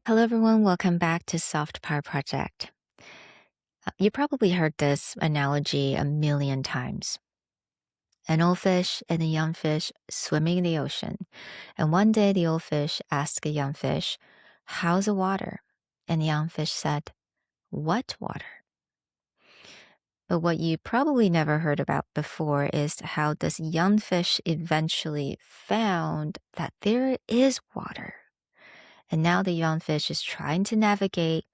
Hello, everyone. Welcome back to Soft Power Project. You probably heard this analogy a million times. An old fish and a young fish swimming in the ocean. And one day the old fish asked a young fish, "How's the water?" And the young fish said, "What water?" But what you probably never heard about before is how this young fish eventually found that there is water. And now the young fish is trying to navigate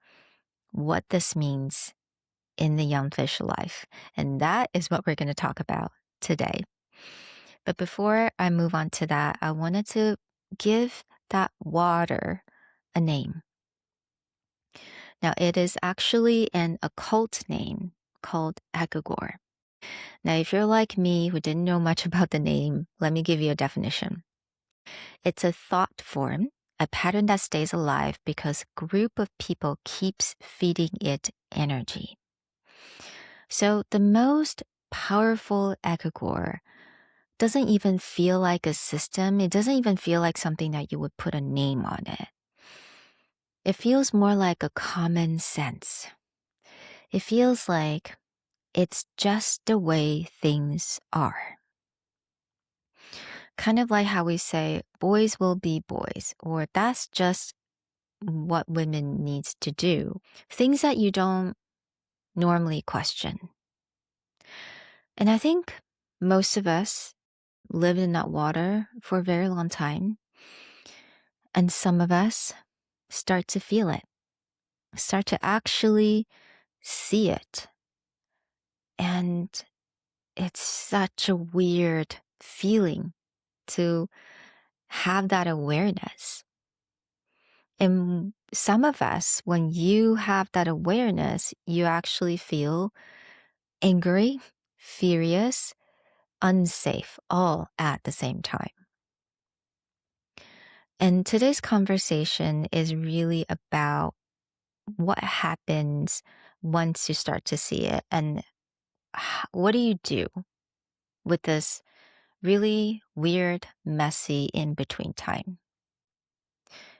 what this means in the young fish life. And that is what we're going to talk about today. But before I move on to that, I wanted to give that water a name. Now, it is actually an occult name called egregore. Now, if you're like me who didn't know much about the name, let me give you a definition. It's a thought form, a pattern that stays alive because a group of people keeps feeding it energy. So the most powerful egregore doesn't even feel like a system. It doesn't even feel like something that you would put a name on it. It feels more like a common sense. It feels like it's just the way things are. Kind of like how we say, boys will be boys, or that's just what women needs to do. Things that you don't normally question. And I think most of us lived in that water for a very long time. And some of us start to feel it, start to actually see it. And it's such a weird feeling to have that awareness. And some of us, when you have that awareness, you actually feel angry, furious, unsafe, all at the same time. And today's conversation is really about what happens once you start to see it and what do you do with this really weird, messy in between time.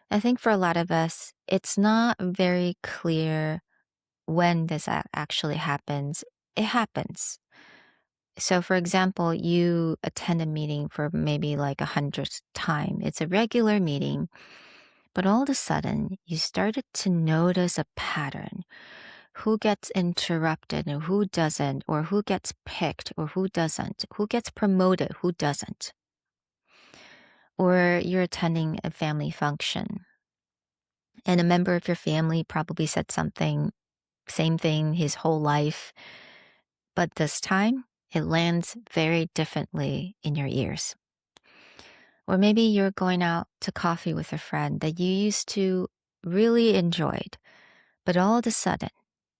I think for a lot of us, it's not very clear when this actually happens. It happens. So for example, you attend a meeting for maybe like 100th time. It's a regular meeting, but all of a sudden you started to notice a pattern. Who gets interrupted and who doesn't, or who gets picked or who doesn't, who gets promoted, who doesn't. Or you're attending a family function and a member of your family probably said something, same thing his whole life, but this time it lands very differently in your ears. Or maybe you're going out to coffee with a friend that you used to really enjoyed, but all of a sudden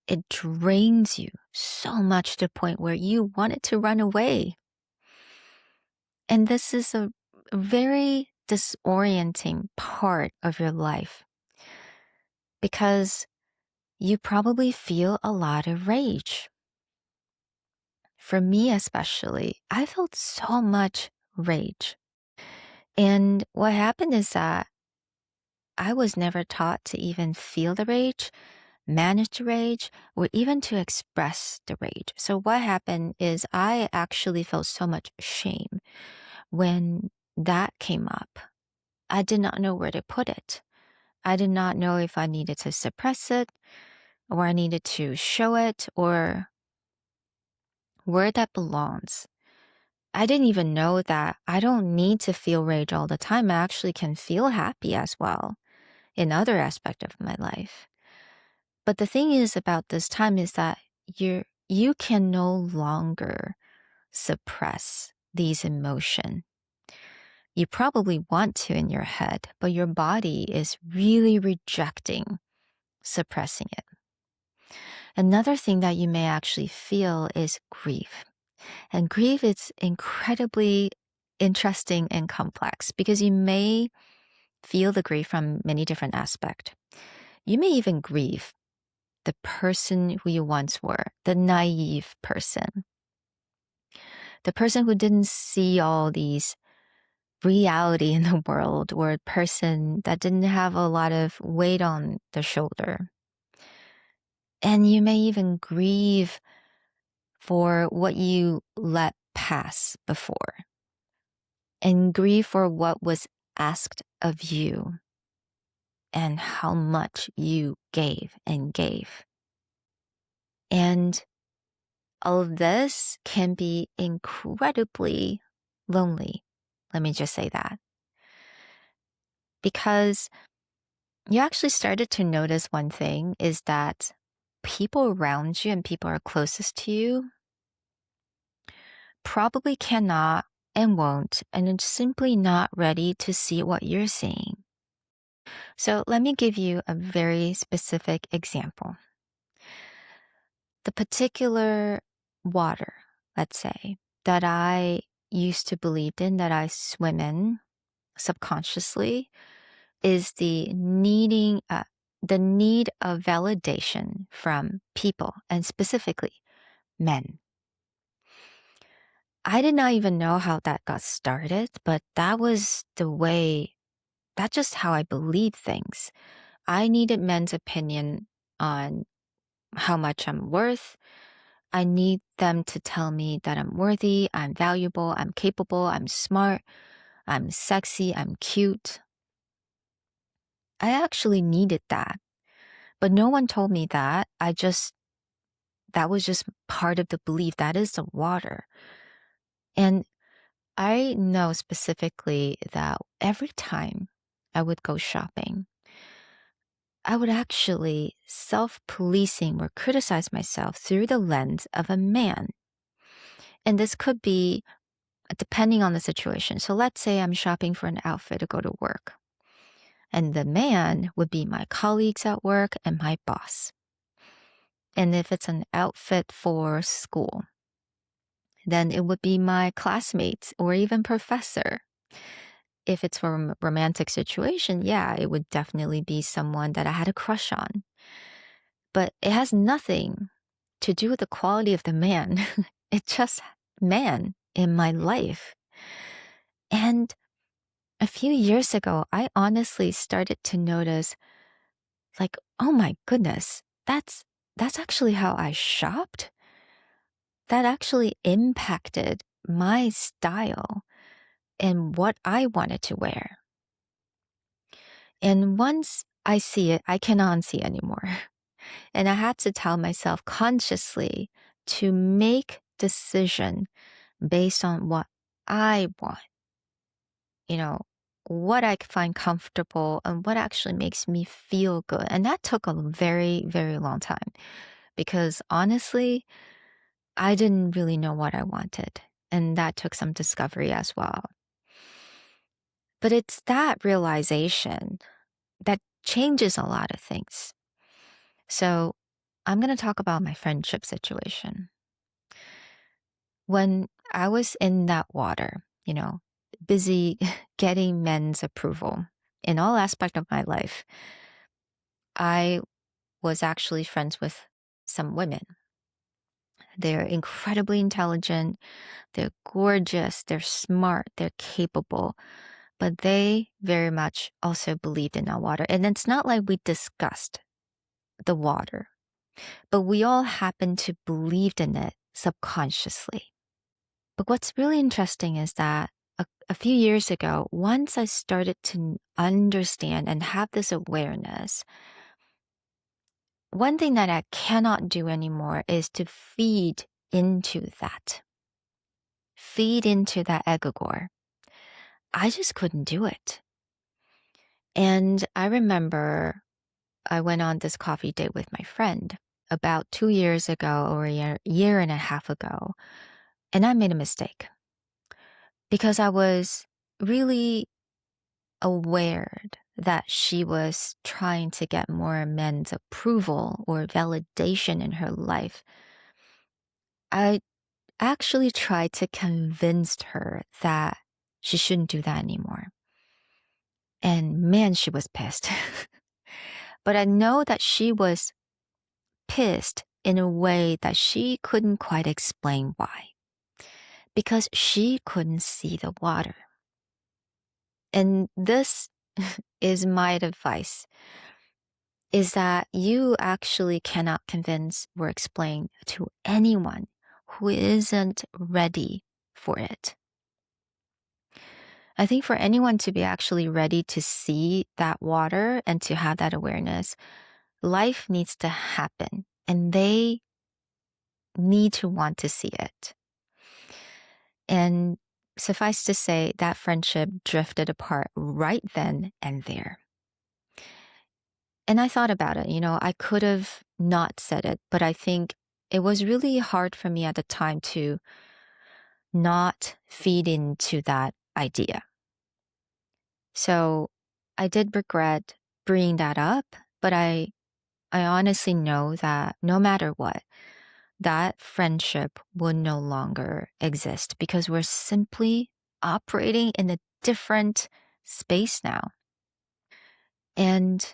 it drains you so much to the point where you wanted to run away. And this is a very disorienting part of your life because you probably feel a lot of rage. For me especially, I felt so much rage. And what happened is that I was never taught to even feel the rage, manage the rage, or even to express the rage. So what happened is I actually felt so much shame when that came up. I did not know where to put it. I did not know if I needed to suppress it or I needed to show it or where that belongs. I didn't even know that I don't need to feel rage all the time. I actually can feel happy as well in other aspects of my life. But the thing is about this time is that you can no longer suppress these emotions. You probably want to in your head, but your body is really rejecting suppressing it. Another thing that you may actually feel is grief. And grief is incredibly interesting and complex because you may feel the grief from many different aspects. You may even grieve the person who you once were, the naive person, the person who didn't see all these reality in the world or a person that didn't have a lot of weight on the shoulder. And you may even grieve for what you let pass before and grieve for what was asked of you and how much you gave and gave. And all of this can be incredibly lonely. Let me just say that. Because you actually started to notice one thing is that people around you and people are closest to you probably cannot and won't and are simply not ready to see what you're seeing. So let me give you a very specific example. The particular water, let's say, that I used to believe in, that I swim in subconsciously, is the need of validation from people, and specifically men. I did not even know how that got started, but that's just how I believe things. I needed men's opinion on how much I'm worth. I need them to tell me that I'm worthy, I'm valuable, I'm capable, I'm smart, I'm sexy, I'm cute. I actually needed that, but no one told me that. That was just part of the belief. That is the water. And I know specifically that every time I would go shopping, I would actually self-policing or criticize myself through the lens of a man. And this could be depending on the situation. So let's say I'm shopping for an outfit to go to work, and the man would be my colleagues at work and my boss. And if it's an outfit for school, then it would be my classmates or even professor. If it's for a romantic situation, yeah, it would definitely be someone that I had a crush on. But it has nothing to do with the quality of the man. It's just man in my life. And a few years ago, I honestly started to notice, like, oh my goodness, that's actually how I shopped. That actually impacted my style and what I wanted to wear. And once I see it, I cannot unsee anymore. And I had to tell myself consciously to make decision based on what I want, you know, what I find comfortable and what actually makes me feel good. And that took a very, very long time because honestly, I didn't really know what I wanted. And that took some discovery as well. But it's that realization that changes a lot of things. So I'm going to talk about my friendship situation. When I was in that water, busy getting men's approval in all aspect of my life, I was actually friends with some women. They're incredibly intelligent, they're gorgeous, they're smart, they're capable, but they very much also believed in our water. And it's not like we discussed the water, but we all happen to believed in it subconsciously. But what's really interesting is that a few years ago, once I started to understand and have this awareness, one thing that I cannot do anymore is to feed into that egregore. I just couldn't do it. And I remember I went on this coffee date with my friend about 2 years ago or a year and a half ago, and I made a mistake because I was really aware that she was trying to get more men's approval or validation in her life. I actually tried to convince her that she shouldn't do that anymore. And man, she was pissed. But I know that she was pissed in a way that she couldn't quite explain why. Because she couldn't see the water. And this is my advice, is that you actually cannot convince or explain to anyone who isn't ready for it. I think for anyone to be actually ready to see that water and to have that awareness, life needs to happen and they need to want to see it. And suffice to say, that friendship drifted apart right then and there. And I thought about it, I could have not said it, but I think it was really hard for me at the time to not feed into that idea. So I did regret bringing that up, but I honestly know that no matter what, that friendship would no longer exist because we're simply operating in a different space now. And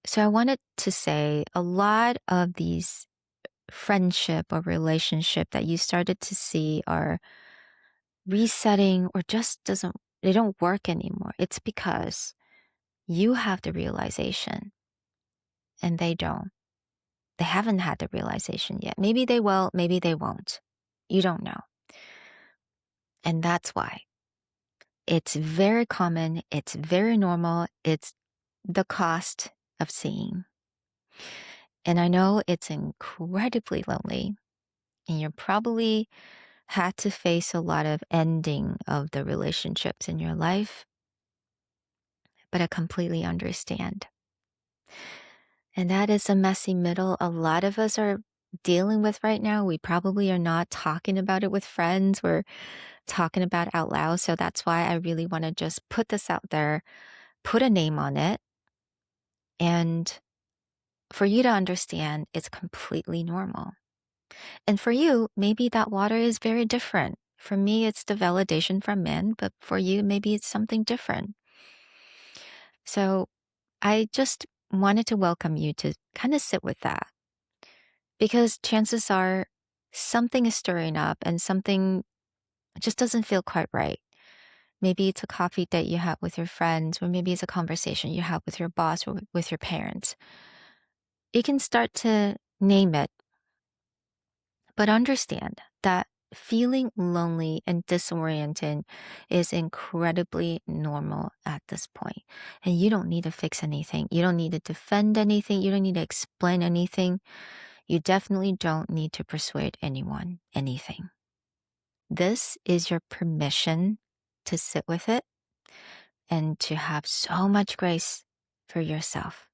so I wanted to say a lot of these friendship or relationship that you started to see are resetting or just they don't work anymore. It's because you have the realization and they don't. They haven't had the realization yet. Maybe they will, maybe they won't. You don't know. And that's why it's very common. It's very normal. It's the cost of seeing. And I know it's incredibly lonely and you're probably had to face a lot of ending of the relationships in your life, but I completely understand. And that is a messy middle a lot of us are dealing with right now. We probably are not talking about it with friends. We're talking about it out loud. So that's why I really want to just put this out there, put a name on it, and for you to understand it's completely normal. And for you, maybe that water is very different. For me, it's the validation from men, but for you, maybe it's something different. So I just wanted to welcome you to kind of sit with that because chances are something is stirring up and something just doesn't feel quite right. Maybe it's a coffee date you have with your friends, or maybe it's a conversation you have with your boss or with your parents. You can start to name it, but understand that feeling lonely and disoriented is incredibly normal at this point. And you don't need to fix anything. You don't need to defend anything. You don't need to explain anything. You definitely don't need to persuade anyone anything. This is your permission to sit with it and to have so much grace for yourself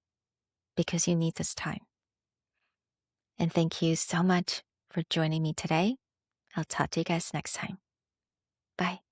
because you need this time. And thank you so much for joining me today. I'll talk to you guys next time. Bye.